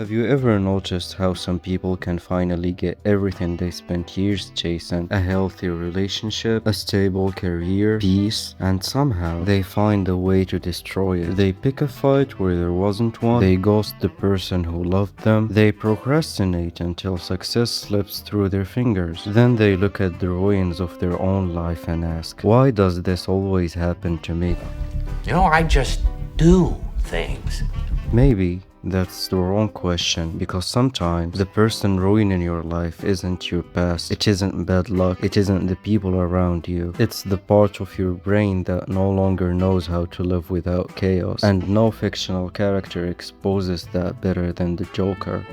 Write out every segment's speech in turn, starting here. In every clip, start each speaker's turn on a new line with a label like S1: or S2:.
S1: Have you ever noticed how some people can finally get everything they spent years chasing? A healthy relationship, a stable career, peace, and somehow they find a way to destroy it. They pick a fight where there wasn't one, they ghost the person who loved them, they procrastinate until success slips through their fingers. Then they look at the ruins of their own life and ask, why does this always happen to me?
S2: I just do things.
S1: Maybe that's the wrong question, because sometimes the person ruining your life isn't your past, it isn't bad luck, it isn't the people around you, it's the part of your brain that no longer knows how to live without chaos, and no fictional character exposes that better than the Joker.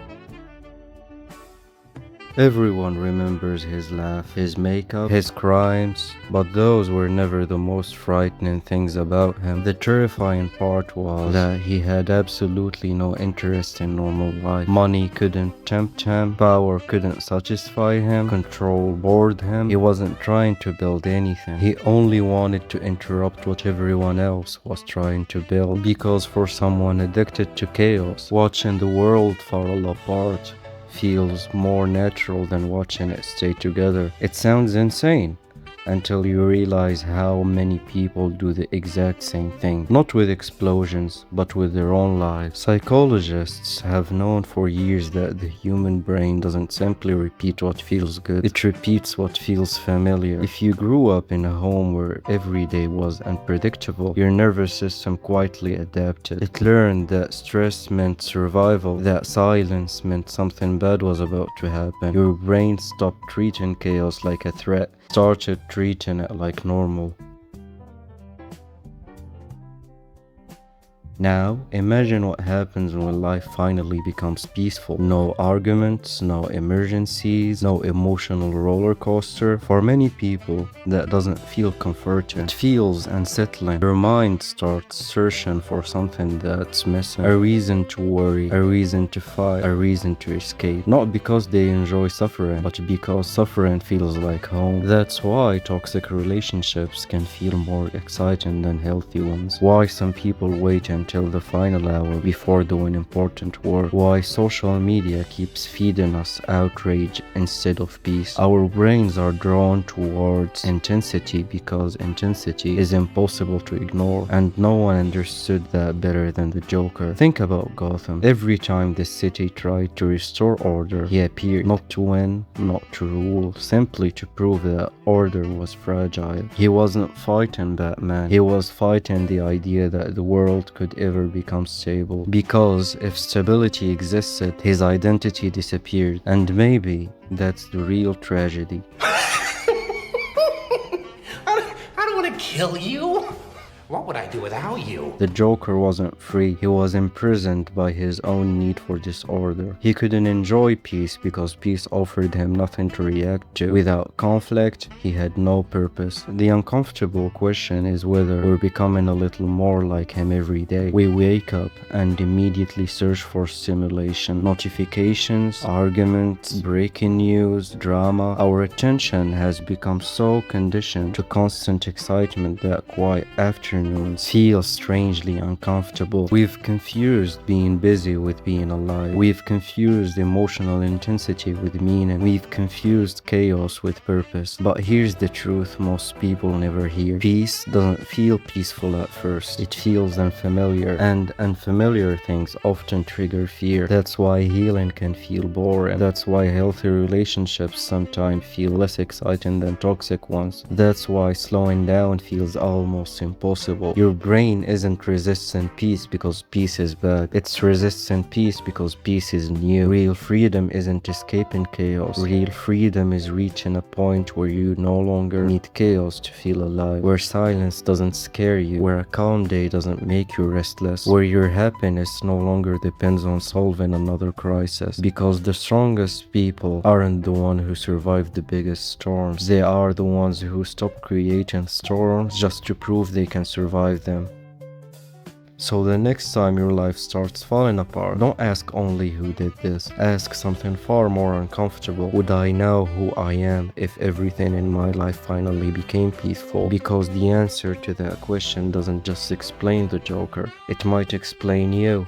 S1: Everyone remembers his laugh, his makeup, his crimes, but those were never the most frightening things about him. The terrifying part was that he had absolutely no interest in normal life. Money couldn't tempt him, power couldn't satisfy him, control bored him. He wasn't trying to build anything. He only wanted to interrupt what everyone else was trying to build. Because for someone addicted to chaos, watching the world fall apart feels more natural than watching it stay together. It sounds insane until you realize how many people do the exact same thing. Not with explosions, but with their own lives. Psychologists have known for years that the human brain doesn't simply repeat what feels good, it repeats what feels familiar. If you grew up in a home where every day was unpredictable, your nervous system quietly adapted. It learned that stress meant survival, that silence meant something bad was about to happen. Your brain stopped treating chaos like a threat, started treating it like normal. Now, imagine what happens when life finally becomes peaceful. No arguments, no emergencies, no emotional roller coaster. For many people, that doesn't feel comforting. It feels unsettling. Their mind starts searching for something that's missing. A reason to worry, a reason to fight, a reason to escape. Not because they enjoy suffering, but because suffering feels like home. That's why toxic relationships can feel more exciting than healthy ones. Why some people wait until the final hour before doing important work. Why social media keeps feeding us outrage instead of peace. Our brains are drawn towards intensity because intensity is impossible to ignore, and no one understood that better than the Joker. Think about Gotham. Every time the city tried to restore order, he appeared, not to win, not to rule, simply to prove that order was fragile. He wasn't fighting Batman, he was fighting the idea that the world could ever become stable. Because if stability existed, his identity disappeared. And maybe that's the real tragedy.
S2: I don't want to kill you. What would I do without you?
S1: The Joker wasn't free. He was imprisoned by his own need for disorder. He couldn't enjoy peace because peace offered him nothing to react to. Without conflict, he had no purpose. The uncomfortable question is whether we're becoming a little more like him every day. We wake up and immediately search for stimulation, notifications, arguments, breaking news, drama. Our attention has become so conditioned to constant excitement that quiet afternoons feel strangely uncomfortable. We've confused being busy with being alive. We've confused emotional intensity with meaning. We've confused chaos with purpose. But here's the truth most people never hear. Peace doesn't feel peaceful at first. It feels unfamiliar, and unfamiliar things often trigger fear. That's why healing can feel boring. That's why healthy relationships sometimes feel less exciting than toxic ones. That's why slowing down feels almost impossible. Your brain isn't resisting peace because peace is bad. It's resisting peace because peace is new. Real freedom isn't escaping chaos. Real freedom is reaching a point where you no longer need chaos to feel alive. Where silence doesn't scare you. Where a calm day doesn't make you restless. Where your happiness no longer depends on solving another crisis. Because the strongest people aren't the ones who survive the biggest storms. They are the ones who stop creating storms just to prove they can survive them. So the next time your life starts falling apart, don't ask only who did this. Ask something far more uncomfortable. Would I know who I am if everything in my life finally became peaceful? Because the answer to that question doesn't just explain the Joker, it might explain you.